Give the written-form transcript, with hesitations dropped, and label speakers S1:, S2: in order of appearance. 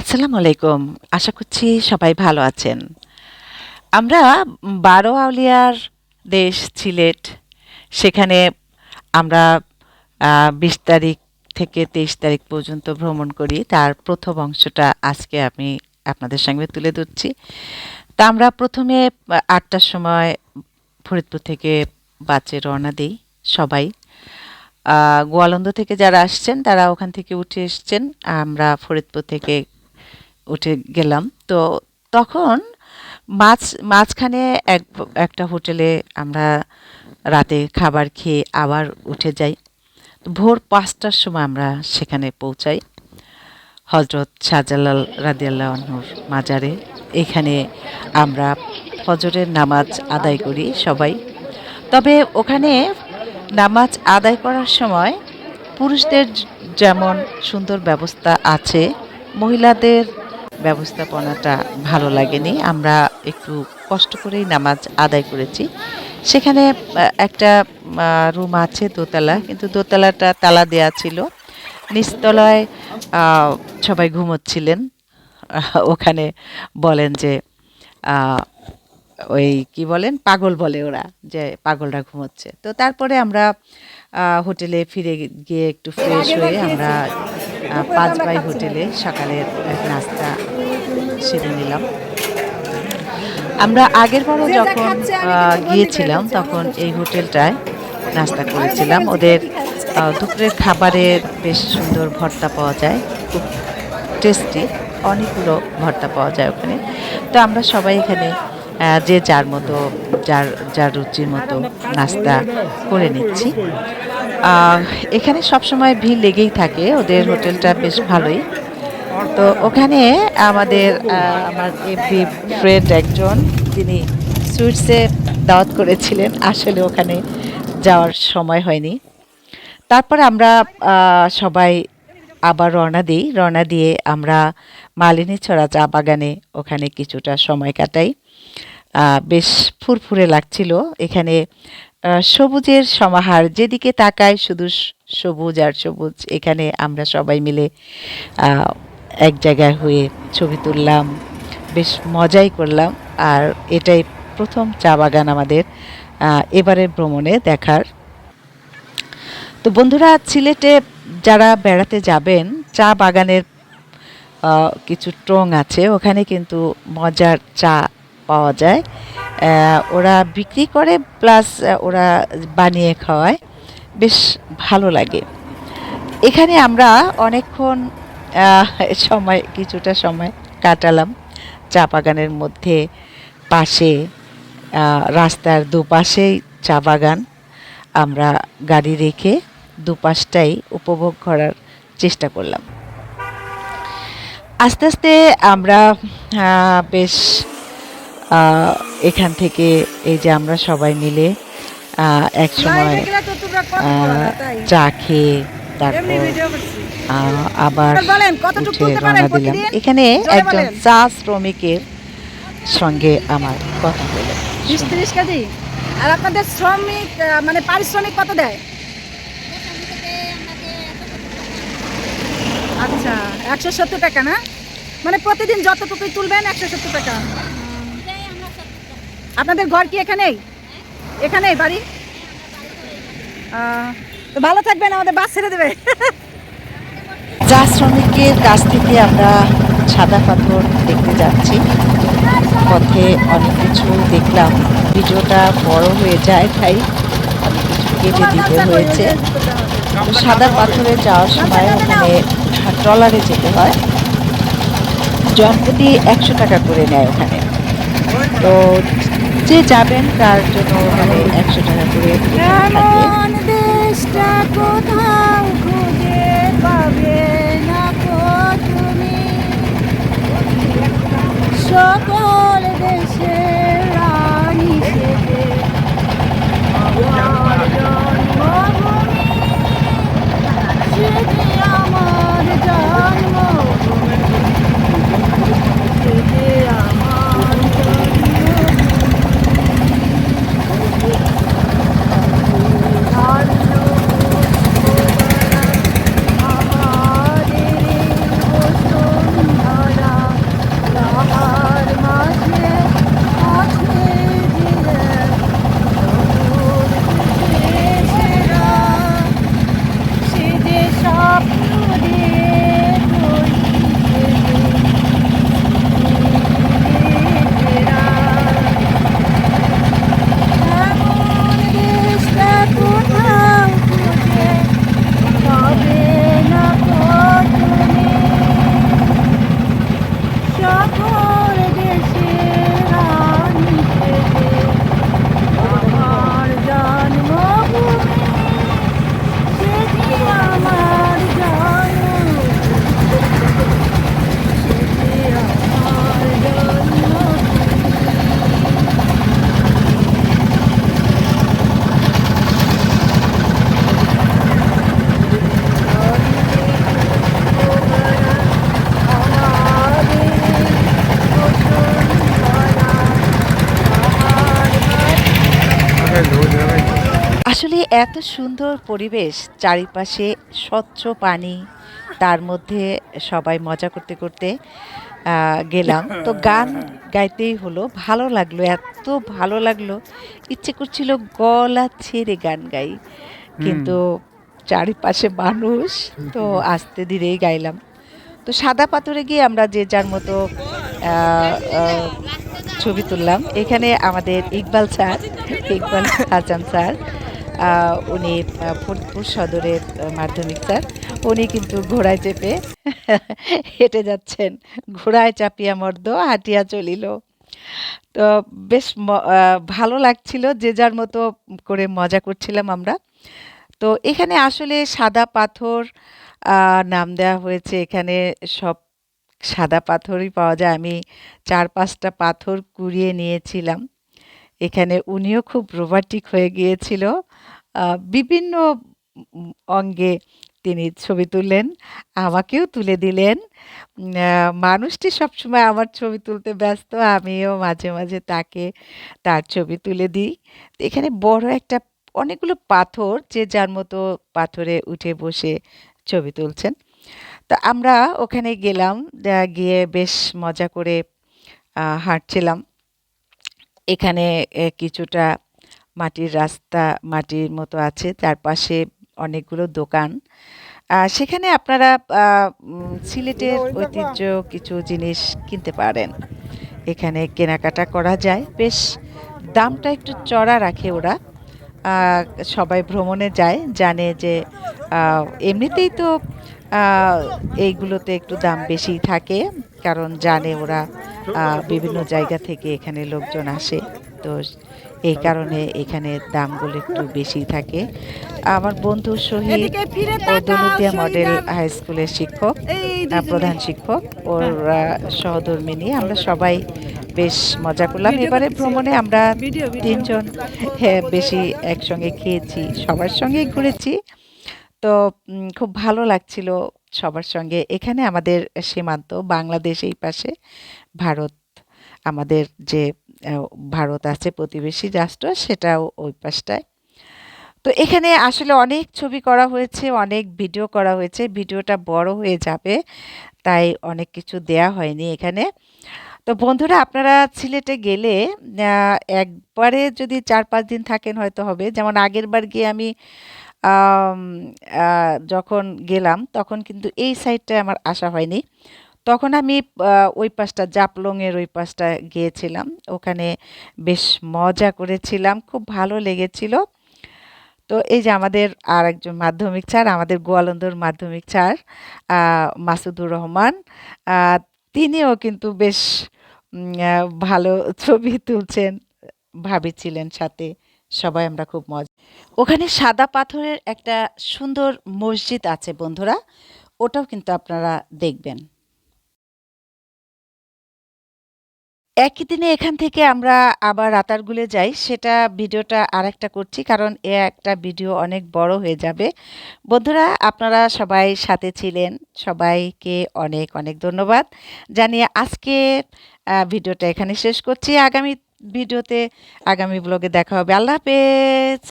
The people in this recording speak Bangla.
S1: আসসালামু আলাইকুম। আশা করছি সবাই ভালো আছেন। আমরা ১২ আউলিয়ার দেশ সিলেট, সেখানে আমরা ২০ তারিখ থেকে ২৩ তারিখ পর্যন্ত ভ্রমণ করি। তার ১ম অংশটা আজকে আমি আপনাদের সঙ্গে তুলে ধরছি। তা আমরা ১ম এ ৮ টার সময় ফরিদপুর থেকে বাসে রওনা দেই সবাই। গোয়ালন্দ থেকে যারা আসছেন তারা ওখান থেকে উঠে এসছেন। আমরা ফরিদপুর থেকে উঠে গেলাম। তো তখন মাঝখানে একটা হোটেলে আমরা রাতে খাবার খেয়ে আবার উঠে যাই। ভোর ৫টার সময় আমরা সেখানে পৌঁছাই হযরত শাহজালাল রাদিয়াল্লাহু আনহুর মাজারে। এখানে আমরা ফজরের নামাজ আদায় করি সবাই। তবে ওখানে নামাজ আদায় করার সময় পুরুষদের যেমন সুন্দর ব্যবস্থা আছে, মহিলাদের ব্যবস্থাপনাটা ভালো লাগেনি। আমরা একটু কষ্ট করেই নামাজ আদায় করেছি। সেখানে একটা রুম আছে দোতলা, কিন্তু দোতলাটা তালা দেয়া ছিল। নিচতলায় আ সবাই ঘুমোচ্ছিলেন। ওখানে বলেন যে আ ওই কি বলেন? পাগল বলে ওরা, যে পাগলরা ঘুমোচ্ছে। তো তারপরে আমরা হোটেলে ফিরে গিয়ে একটু ফ্রেশ হয়ে আমরা ৫ বাই হোটেলে সকালের নাস্তা সেরে নিলাম। আমরা আগেরবারও যখন গিয়েছিলাম তখন এই হোটেলটায় নাস্তা করেছিলাম। ওদের দুপুরের খাবারের বেশ সুন্দর ভর্তা পাওয়া যায়। খুব টেস্টি, অনেকগুলো ভর্তা পাওয়া যায় ওখানে। তো আমরা সবাই এখানে যে যার মতো যার রুচির মতো নাস্তা করে নিচ্ছি। এখানে সবসময় ভিড় লেগেই থাকে। ওদের হোটেলটা বেশ ভালোই। তো ওখানে আমার এফবি ফ্রেন্ড একজন, তিনি সুইটসে দাওয়াত করেছিলেন। আসলে ওখানে যাওয়ার সময় হয়নি। তারপরে আমরা সবাই আবার রওনা দিই। রওনা দিয়ে আমরা মালিনীছড়া চা বাগানে ওখানে কিছুটা সময় কাটাই। বেশ ফুরফুরে লাগছিল। এখানে সবুজের সমাহার, যেদিকে তাকাই শুধু সবুজ আর সবুজ। এখানে আমরা সবাই মিলে এক জায়গায় হয়ে ছবি তুললাম, বেশ মজাই করলাম। আর এটাই প্রথম চা বাগান আমাদের এবারের ভ্রমণে দেখার। তো বন্ধুরা, সিলেটে যারা বেড়াতে যাবেন, চা বাগানের কিছু টং আছে, ওখানে কিন্তু মজার চা পাওয়া যায়। ওরা বিক্রি করে, প্লাস ওরা বানিয়ে খাওয়ায়, বেশ ভালো লাগে। এখানে আমরা অনেকক্ষণ কিছুটা সময় কাটালাম চা বাগানের মধ্যে। পাশে রাস্তার দুপাশেই চা বাগান। আমরা গাড়ি রেখে দুপাশটাই উপভোগ করার চেষ্টা করলাম। আস্তে আস্তে আমরা বেশ এখান থেকে এই যে আমরা সবাই মিলে একসময় চা খেয়ে তারপর আবার উঠে রওনা দিলাম। এখানে একজন চা শ্রমিকের সঙ্গে আমার কথা হলো।
S2: ২০-৩০ কেজি। আর আপনাদের শ্রমিক মানে পারিশ্রমিক কত দেয়? আচ্ছা, ১৭০ টাকা না? মানে প্রতিদিন যতটুকুই তুলবেন ১৭০ টাকা। আপনাদের ঘর কি এখানেই? এখানেই বাড়ি? তো ভালো থাকবেন, আমাদের বাস ছেড়ে দেবে।
S1: চা শ্রমিকের কাছ থেকে আমরা সাদা পাথর দেখতে যাচ্ছি। পথে অনেক কিছু দেখলাম। ভিডিওটা বড় হয়ে যায়, তাই অনেক কিছু কেটে দিতে হয়েছে। তো সাদা পাথরে যাওয়ার সময় ওখানে ট্রলারে যেতে হয়। জনপ্রতি ১০০ টাকা করে নেয় ওখানে। তো যে যাবেন তার জন্য ওখানে ১০০ টাকা করে থাকে।
S2: দেশটা কোথাও খুঁজে পাবে না গো তুমি, সকল দেশের রানী সেজে আমার জন্মভূমি, সেজে আমার জন্মভূমি, সেজে আমার জন্মভূমি।
S1: আসলে এত সুন্দর পরিবেশ, চারিপাশে স্বচ্ছ পানি, তার মধ্যে সবাই মজা করতে করতে গেলাম। তো গান গাইতেই হলো। ভালো লাগলো, এত ভালো লাগলো, ইচ্ছে করছিল গলা ছেড়ে গান গাই।
S3: হুম।
S1: কিন্তু চারিপাশে মানুষ, তো আস্তে ধীরেই গাইলাম। তো সাদা পাথরে গিয়ে আমরা যে যার মতো আ আ ছবি তুললাম। এখানে আমাদের ইকবাল স্যার, ইকবাল হাসান স্যার, আ উনি ফরিদপুর সদরের মাধ্যমিক স্যার। উনি কিন্তু ঘোড়ায় চেপে হেঁটে যাচ্ছেন। ঘোড়ায় চাপিয়া মর্দ হাঁটিয়া চলিল। তো বেশ ভালো লাগছিল। যে যার মতো করে মজা করছিলাম আমরা। তো এখানে আসলে সাদা পাথর আ নাম দেওয়া হয়েছে। এখানে সব সাদা পাথরই পাওয়া যায়। আমি ৪-৫ টা পাথর কুড়িয়ে নিয়েছিলাম। এখানে উনিও খুব রোমান্টিক হয়ে গিয়েছিল। আ বিভিন্ন অঙ্গে তিনি ছবি তুললেন, আমাকেও তুলে দিলেন। আ মানুষটি সবসময় আমার ছবি তুলতে ব্যস্ত। আমিও মাঝে, মাঝে তাকে তার ছবি তুলে দিই। তো এখানে বড় একটা অনেকগুলো পাথর, যে যার মতো পাথরে উঠে বসে ছবি তুলছেন। তো আমরা ওখানে গেলাম। গিয়ে বেশ মজা করে হাঁটছিলাম। এখানে কিছুটা মাটির রাস্তা, মাটির মতো আছে। চারপাশে অনেকগুলো দোকান। সেখানে আপনারা আ সিলেটের ঐতিহ্য কিছু জিনিস কিনতে পারেন। এখানে কেনাকাটা করা যায়। বেশ দামটা একটু চড়া রাখে ওরা। আ সবাই ভ্রমণে যায়, জানে যে আ এমনিতেই তো আ এইগুলোতে একটু দাম বেশিই থাকে। কারণ জানে ওরা আ বিভিন্ন জায়গা থেকে এখানে লোকজন আসে। তো এই কারণে এখানে দামগুলো একটু বেশিই থাকে। আমার বন্ধু শহীদ
S2: এদিকে ফিরে
S1: ও
S2: তাকাও
S1: দৌলতদিয়া মডেল
S2: শহীদার
S1: হাই স্কুলের শিক্ষক,
S2: এই দুইজনে।
S1: প্রধান শিক্ষক, ওর
S2: হ্যাঁ,
S1: সহধর্মিণী, আমরা সবাই বেশ মজা করলাম।
S2: ভিডিও
S1: এবারে
S2: করতেছি।
S1: ভ্রমণে আমরা
S2: ভিডিও
S1: ৩
S2: ভিডিও।
S1: জন হ্যাঁ, বেশি একসঙ্গে খেয়েছি। সবার সঙ্গেই ঘুরেছি। তো খুব ভালো লাগছিল সবার সঙ্গে। এখানে আমাদের সীমান্ত বাংলাদেশ এই পাশে, ভারত আমাদের যে আ ভারত আছে প্রতিবেশী রাষ্ট্র, সেটাও ওই পাশটায়। তো এখানে আসলে অনেক ছবি করা হয়েছে, অনেক ভিডিও করা হয়েছে। ভিডিওটা বড় হয়ে যাবে, তাই অনেক কিছু দেয়া হয়নি এখানে। তো বন্ধুরা, আপনারা সিলেটে গেলে আ একবারে যদি ৪-৫ দিন থাকেন হয়তো হবে। যেমন আগেরবার গিয়ে আমি আম আ যখন গেলাম তখন কিন্তু এই সাইডটায় আমার আসা হয়নি। তখন আমি আ ওই পাশটা জাফলং এর ওই পাশটা গিয়েছিলাম। ওখানে বেশ মজা করেছিলাম। খুব ভালো লেগেছিল। তো এই যে আমাদের আরেকজন মাধ্যমিক স্যার, আমাদের গোয়ালন্দর মাধ্যমিক স্যার আ মাসুদুর রহমান। আ তিনিও কিন্তু বেশ আ ভালো ছবি তুলছেন। ভাবি ছিলেন সাথে। সবাই আমরা খুব ওখানে সাদা পাথরের একটা সুন্দর মসজিদ আছে বন্ধুরা। ওটাও কিন্তু আপনারা দেখবেন। একই দিনে এখান থেকে আমরা আবার রাতারগুলে যাই। সেটা ভিডিওটা আরেকটা করছি। কারণ একটা ভিডিও অনেক বড় হয়ে যাবে। বন্ধুরা, আপনারা সবাই সাথে ছিলেন। সবাইকে অনেক, অনেক ধন্যবাদ জানিয়ে আজকের ভিডিওটা এখানে শেষ করছি। আগামী ভিডিওতে, আগামী ব্লগে দেখা হবে। আল্লাহ হাফেজ।